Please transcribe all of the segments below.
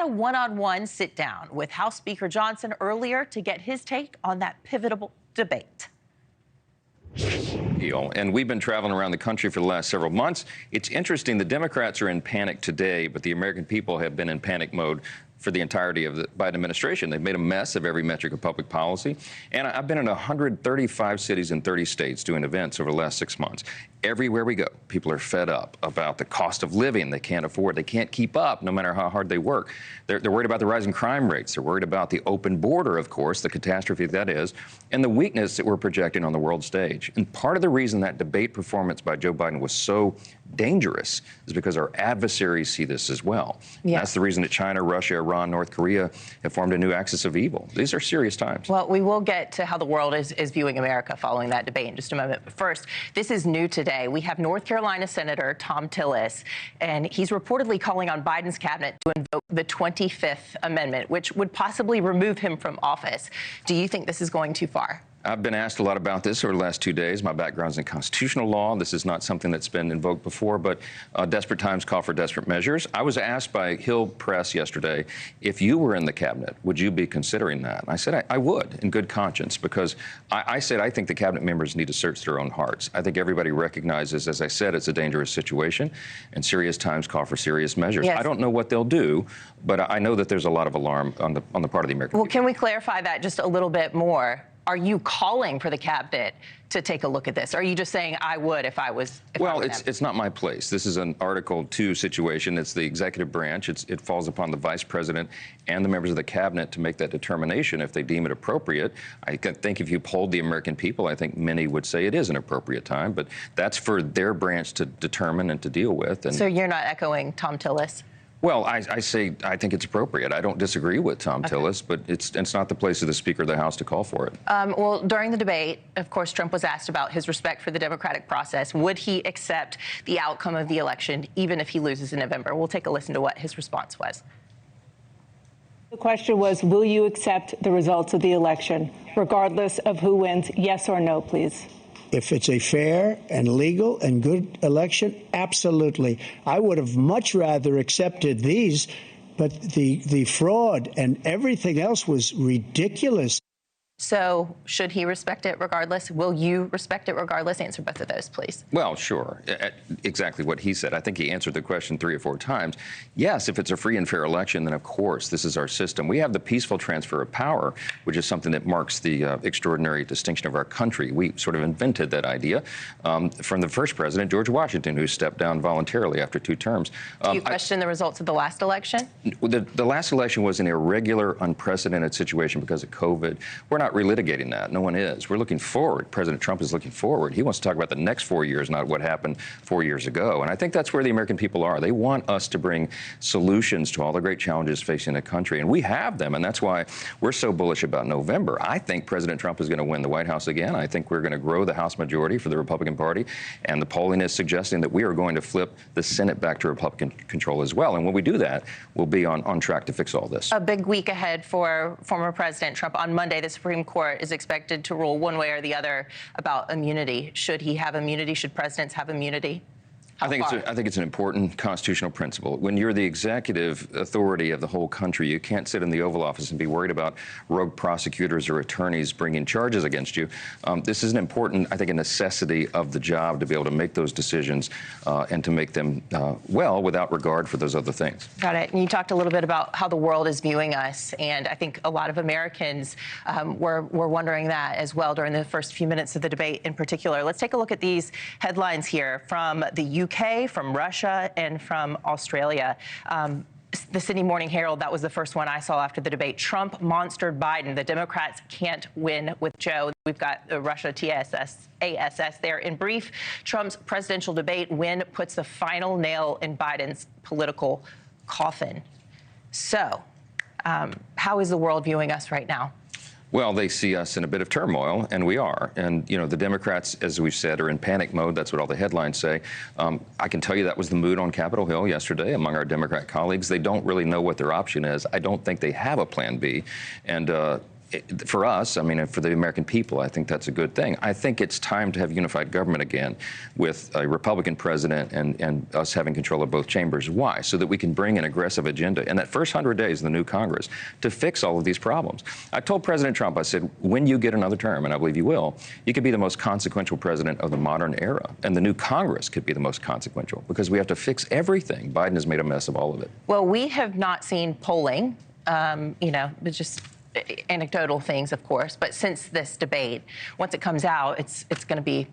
one-on-one sit-down with House Speaker Johnson earlier to get his take on that pivotal debate. And we've been traveling around the country for the last several months. It's interesting, the Democrats are in panic today, but the American people have been in panic mode for the entirety of the Biden administration. They've made a mess of every metric of public policy. And I've been in 135 cities in 30 states doing events over the last 6 months. Everywhere we go, people are fed up about the cost of living they can't afford. They can't keep up no matter how hard they work. They're worried about the rising crime rates. They're worried about the open border, of course, the catastrophe that is, and the weakness that we're projecting on the world stage. And part of the reason that debate performance by Joe Biden was so dangerous is because our adversaries see this as well. Yeah. That's the reason that China, Russia, Iran, North Korea have formed a new axis of evil. These are serious times. Well, we will get to how the world is viewing America following that debate in just a moment. But first, this is new today. We have North Carolina Senator Thom Tillis, and he's reportedly calling on Biden's cabinet to invoke the 25th Amendment, which would possibly remove him from office. Do you think this is going too far? I've been asked a lot about this over the last 2 days. My background's in constitutional law. This is not something that's been invoked before, but desperate times call for desperate measures. I was asked by Hill Press yesterday, if you were in the cabinet, would you be considering that? And I said I would, in good conscience, because I said I think the cabinet members need to search their own hearts. I think everybody recognizes, as I said, it's a dangerous situation, and serious times call for serious measures. Yes. I don't know what they'll do, but I know that there's a lot of alarm on the part of the American people. Can we clarify that just a little bit more? Are you calling for the cabinet to take a look at this? Or are you just saying I would if I was? Well, it's not my place. This is an Article 2 situation. It's the executive branch. It falls upon the vice president and the members of the cabinet to make that determination if they deem it appropriate. I think if you polled the American people, I think many would say it is an appropriate time. But that's for their branch to determine and to deal with. And so you're not echoing Thom Tillis? Well, I say I think it's appropriate. I don't disagree with Thom Tillis, but it's not the place of the Speaker of the House to call for it. Well, during the debate, of course, Trump was asked about his respect for the democratic process. Would he accept the outcome of the election, even if he loses in November? We'll take a listen to what his response was. The question was, will you accept the results of the election, regardless of who wins? Yes or no, please. If it's a fair and legal and good election, absolutely. I would have much rather accepted these, but the fraud and everything else was ridiculous. So should he respect it regardless? Will you respect it regardless? Answer both of those, please. Well, sure. Exactly what he said. I think he answered the question 3 or 4 times. Yes, if it's a free and fair election, then of course this is our system. We have the peaceful transfer of power, which is something that marks the extraordinary distinction of our country. We sort of invented that idea from the first president, George Washington, who stepped down voluntarily after 2 terms. Do you question the results of the last election? The last election was an irregular, unprecedented situation because of COVID. We're not relitigating that. No one is. We're looking forward. President Trump is looking forward. He wants to talk about the next 4 years, not what happened 4 years ago. And I think that's where the American people are. They want us to bring solutions to all the great challenges facing the country. And we have them. And that's why we're so bullish about November. I think President Trump is going to win the White House again. I think we're going to grow the House majority for the Republican Party. And the polling is suggesting that we are going to flip the Senate back to Republican control as well. And when we do that, we'll be on track to fix all this. A big week ahead for former President Trump. On Monday, the Supreme Court is expected to rule one way or the other about immunity. Should he have immunity? Should presidents have immunity? I think it's an important constitutional principle. When you're the executive authority of the whole country, you can't sit in the Oval Office and be worried about rogue prosecutors or attorneys bringing charges against you. This is an important, I think, a necessity of the job to be able to make those decisions and to make them well without regard for those other things. Got it. And you talked a little bit about how the world is viewing us, and I think a lot of Americans were wondering that as well during the first few minutes of the debate in particular. Let's take a look at these headlines here from the UK, from Russia, and from Australia. The Sydney Morning Herald, that was the first one I saw after the debate. Trump monstered Biden. The Democrats can't win with Joe. We've got the Russia ASS there. In brief, Trump's presidential debate win puts the final nail in Biden's political coffin. So, how is the world viewing us right now? Well, they see us in a bit of turmoil, and we are. And, you know, the Democrats, as we've said, are in panic mode. That's what all the headlines say. I can tell you that was the mood on Capitol Hill yesterday among our Democrat colleagues. They don't really know what their option is. I don't think they have a plan B. And for us, I mean, for the American people, I think that's a good thing. I think it's time to have unified government again with a Republican president and us having control of both chambers. Why? So that we can bring an aggressive agenda in that first 100 days of the new Congress to fix all of these problems. I told President Trump, I said, when you get another term, and I believe you will, you could be the most consequential president of the modern era. And the new Congress could be the most consequential because we have to fix everything. Biden has made a mess of all of it. Well, we have not seen polling, it's just anecdotal things, of course, but since this debate, once it comes out, it's going to be,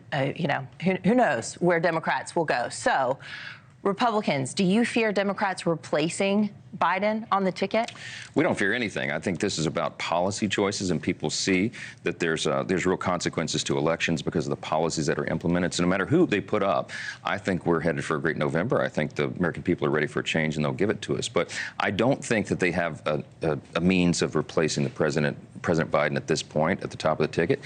who knows where Democrats will go. So, Republicans, do you fear Democrats replacing Biden on the ticket? We don't fear anything. I think this is about policy choices, and people see that there's real consequences to elections because of the policies that are implemented. So no matter who they put up, I think we're headed for a great November. I think the American people are ready for a change, and they'll give it to us. But I don't think that they have a means of replacing the President Biden at this point at the top of the ticket.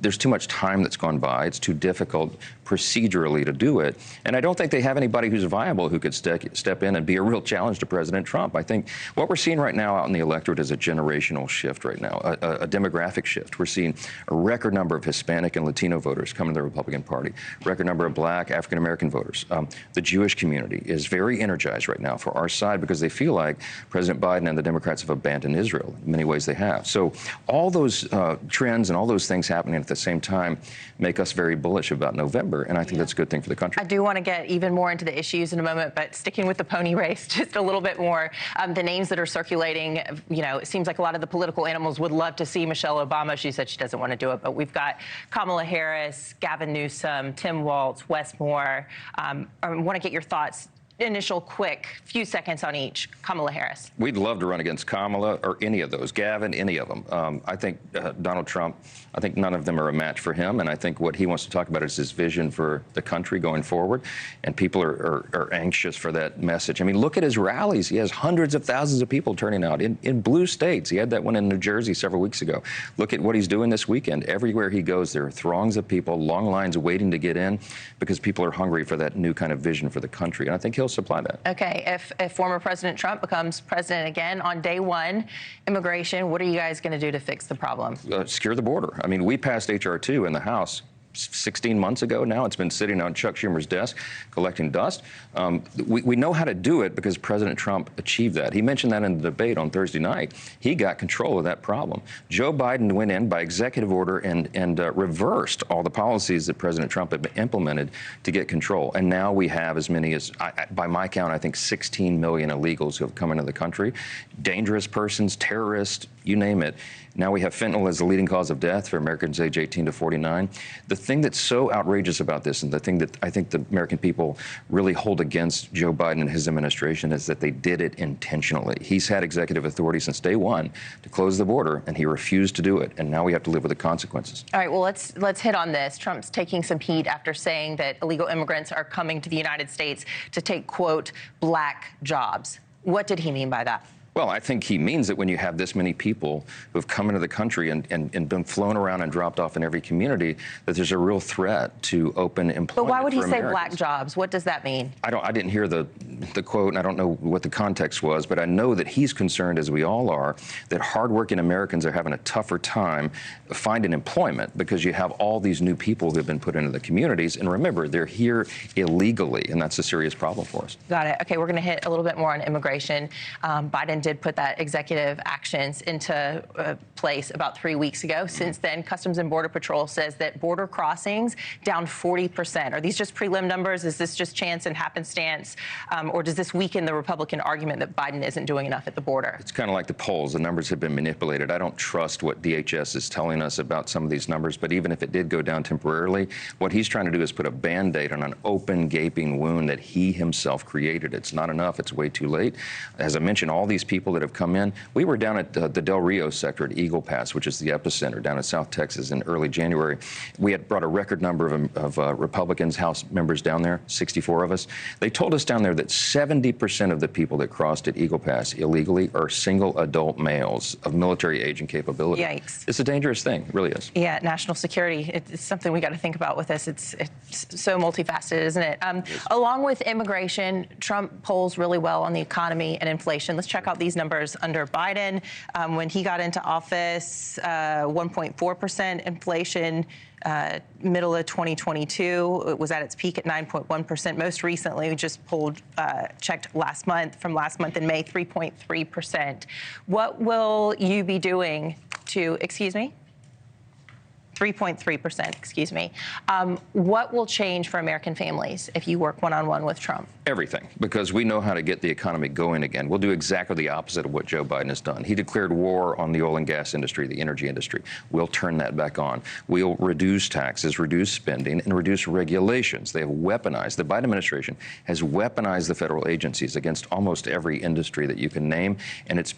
There's too much time that's gone by. It's too difficult procedurally to do it. And I don't think they have anybody who's viable who could step in and be a real challenge to President Trump. I think what we're seeing right now out in the electorate is a generational shift right now, a demographic shift. We're seeing a record number of Hispanic and Latino voters come to the Republican Party, record number of Black, African-American voters. The Jewish community is very energized right now for our side because they feel like President Biden and the Democrats have abandoned Israel. In many ways they have. So all those trends and all those things happening at the same time make us very bullish about November, and I think that's a good thing for the country. I do want to get even more into the issues in a moment, but sticking with the pony race just a little bit more. The names that are circulating, it seems like a lot of the political animals would love to see Michelle Obama. She said she doesn't want to do it, but we've got Kamala Harris, Gavin Newsom, Tim Walz, Wes Moore. I want to get your thoughts. Initial quick few seconds on each. Kamala Harris. We'd love to run against Kamala or any of those, Gavin, any of them. I think Donald Trump, I think none of them are a match for him. And I think what he wants to talk about is his vision for the country going forward. And people are anxious for that message. I mean, look at his rallies. He has hundreds of thousands of people turning out in blue states. He had that one in New Jersey several weeks ago. Look at what he's doing this weekend. Everywhere he goes, there are throngs of people, long lines waiting to get in because people are hungry for that new kind of vision for the country. And I think he'll supply that. Okay, if former President Trump becomes president again on day one, immigration, what are you guys going to do to fix the problem? Secure the border. I mean, we passed H.R. 2 in the House 16 months ago now. It's been sitting on Chuck Schumer's desk collecting dust. We know how to do it because President Trump achieved that. He mentioned that in the debate on Thursday night. He got control of that problem. Joe Biden went in by executive order and reversed all the policies that President Trump had implemented to get control. And now we have as many as, by my count, I think 16 million illegals who have come into the country. Dangerous persons, terrorists, you name it. Now we have fentanyl as the leading cause of death for Americans age 18 to 49. The thing that's so outrageous about this, and the thing that I think the American people really hold against Joe Biden and his administration, is that they did it intentionally. He's had executive authority since day one to close the border, and he refused to do it. And now we have to live with the consequences. All right, well, let's hit on this. Trump's taking some heat after saying that illegal immigrants are coming to the United States to take, quote, black jobs. What did he mean by that? Well, I think he means that when you have this many people who have come into the country and been flown around and dropped off in every community, that there's a real threat to open employment. But why would he say Americans. black jobs? What does that mean? I didn't hear the quote, and I don't know what the context was, but I know that he's concerned, as we all are, that hardworking Americans are having a tougher time finding employment because you have all these new people who have been put into the communities. And remember, they're here illegally, and that's a serious problem for us. Got it. Okay, we're going to hit a little bit more on immigration. Biden did put that executive actions into place about 3 weeks ago. Since then, Customs and Border Patrol says that border crossings down 40%. Are these just prelim numbers? Is this just chance and happenstance? Or does this weaken the Republican argument that Biden isn't doing enough at the border? It's kind of like the polls. The numbers have been manipulated. I don't trust what DHS is telling us about some of these numbers, but even if it did go down temporarily, what he's trying to do is put a Band-Aid on an open, gaping wound that he himself created. It's not enough. It's way too late. As I mentioned, all these people that have come in, we were down at the Del Rio sector at Eagle Pass, which is the epicenter down in South Texas in early January. We had brought a record number of Republicans, House members down there, 64 of us. They told us down there that 70% of the people that crossed at Eagle Pass illegally are single adult males of military age and capability. Yikes. It's a dangerous thing. It really is. Yeah, national security, it's something we got to think about with this. It's so multifaceted, isn't it? Along with immigration, Trump polls really well on the economy and inflation. Let's check out these numbers under Biden. When he got into office, this, 1.4% inflation. Middle of 2022, it was at its peak at 9.1%. Most recently, we just checked last month in May, 3.3%. What will you be doing to, 3.3%, excuse me. What will change for American families if you work one-on-one with Trump? Everything, because we know how to get the economy going again. We'll do exactly the opposite of what Joe Biden has done. He declared war on the oil and gas industry, the energy industry. We'll turn that back on. We'll reduce taxes, reduce spending, and reduce regulations. They have weaponized, the Biden administration has weaponized the federal agencies against almost every industry that you can name, and it's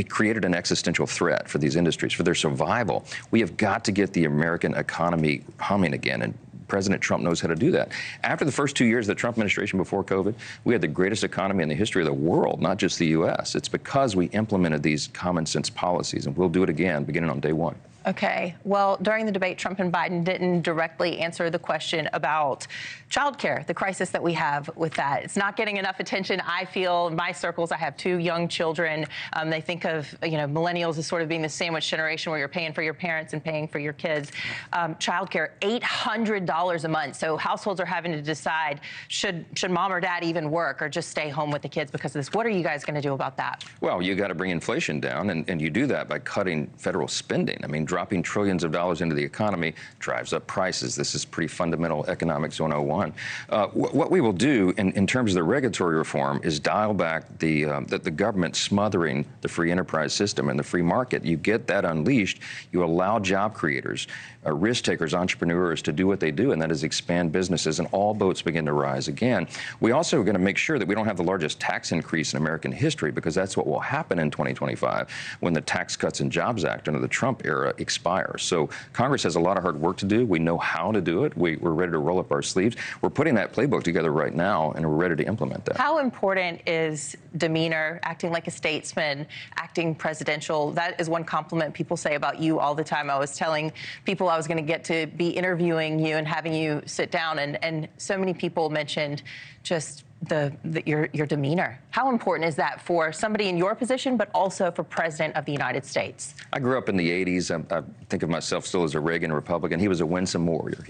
created an existential threat for these industries, for their survival. We have got to get the American economy humming again, and President Trump knows how to do that. After the first 2 years of the Trump administration before COVID, we had the greatest economy in the history of the world, not just the U.S. It's because we implemented these common sense policies, and we'll do it again beginning on day one. Okay. Well, during the debate, Trump and Biden didn't directly answer the question about childcare, the crisis that we have with that. It's not getting enough attention. I feel in my circles, I have 2 young children. They think of, millennials as sort of being the sandwich generation where you're paying for your parents and paying for your kids. Childcare, $800 a month. So households are having to decide, should mom or dad even work or just stay home with the kids because of this? What are you guys going to do about that? Well, you got to bring inflation down, and you do that by cutting federal spending. I mean, dropping trillions of dollars into the economy drives up prices. This is pretty fundamental economics 101. What we will do in terms of the regulatory reform is dial back the government smothering the free enterprise system and the free market. You get that unleashed, you allow job creators, risk takers, entrepreneurs to do what they do, and that is expand businesses, and all boats begin to rise again. We also are going to make sure that we don't have the largest tax increase in American history, because that's what will happen in 2025 when the Tax Cuts and Jobs Act under the Trump era expires. So Congress has a lot of hard work to do. We know how to do it. We're ready to roll up our sleeves. We're putting that playbook together right now, and we're ready to implement that. How important is demeanor, acting like a statesman, acting presidential? That is one compliment people say about you all the time. I was telling people I was going to get to be interviewing you and having you sit down, and so many people mentioned just your demeanor. How important is that for somebody in your position, but also for President of the United States? I grew up in the 80s. I think of myself still as a Reagan Republican. He was a winsome warrior,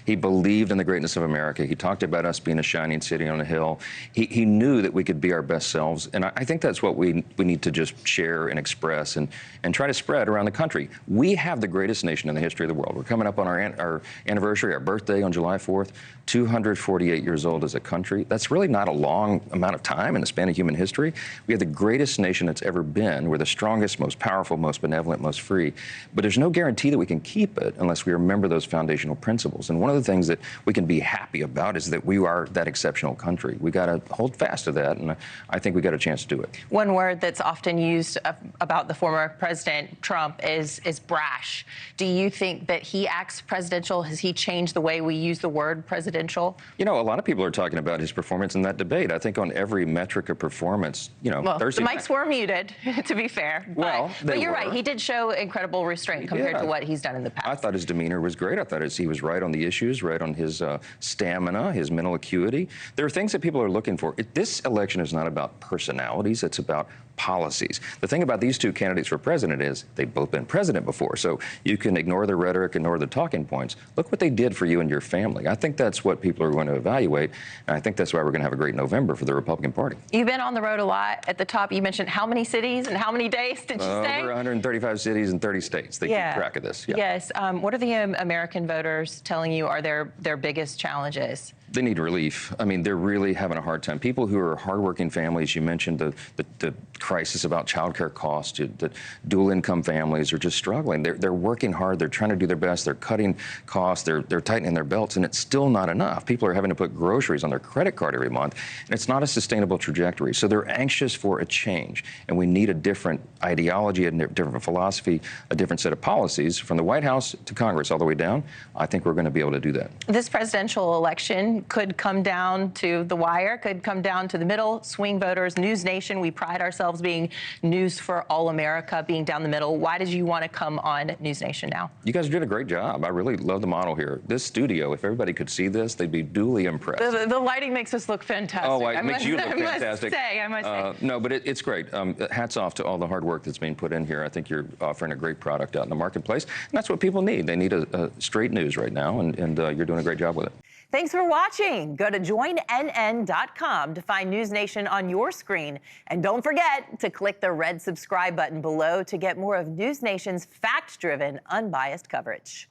He believed in the greatness of America. He talked about us being a shining city on a hill. He knew that we could be our best selves, and I think that's what we need to just share and express and try to spread around the country. We have the greatest nation in the history of the world. We're coming up on our anniversary, our birthday on July 4th, 248 years old as a country. That's really not a long amount of time in the span of human history. We have the greatest nation that's ever been. We're the strongest, most powerful, most benevolent, most free. But there's no guarantee that we can keep it unless we remember those foundational principles. And one of the things that we can be happy about is that we are that exceptional country. We got to hold fast to that, and I think we got a chance to do it. One word that's often used about the former President Trump is brash. Do you think that he acts presidential? Has he changed the way we use the word presidential? A lot of people are talking about his performance in that debate. I think on every metric of performance, well, Thursday the mics were muted, to be fair. But you're right. He did show incredible restraint compared to what he's done in the past. I thought his demeanor was great. I thought he was right on the issues, right on his stamina, his mental acuity. There are things that people are looking for. This election is not about personalities. It's about policies. The thing about these 2 candidates for president is they've both been president before. So you can ignore the rhetoric, ignore the talking points. Look what they did for you and your family. I think that's what people are going to evaluate. And I think that's why we're going to have a great November for the Republican Party. You've been on the road a lot. At the top, you mentioned how many cities and how many days did you say? Over 135 cities and 30 states. They keep track of this. Yeah. Yes. What are the American voters telling you are their biggest challenges? They need relief. I mean, they're really having a hard time. People who are hardworking families, you mentioned the crisis about childcare costs, the dual income families are just struggling. They're working hard. They're trying to do their best. They're cutting costs. They're tightening their belts, and it's still not enough. People are having to put groceries on their credit card every month, and it's not a sustainable trajectory. So they're anxious for a change, and we need a different ideology, a different philosophy, a different set of policies from the White House to Congress all the way down. I think we're going to be able to do that. This presidential election could come down to the wire, could come down to the middle, swing voters. NewsNation, we pride ourselves yourselves being news for all America, being down the middle. Why did you want to come on NewsNation Now? You guys did a great job. I really love the model here. This studio, if everybody could see this, they'd be duly impressed. The lighting makes us look fantastic. Oh, it makes you look fantastic. I must say. No, but it's great. Hats off to all the hard work that's being put in here. I think you're offering a great product out in the marketplace. And that's what people need. They need a straight news right now, and you're doing a great job with it. Thanks for watching. Go to joinnn.com to find NewsNation on your screen. And don't forget to click the red subscribe button below to get more of NewsNation's fact-driven, unbiased coverage.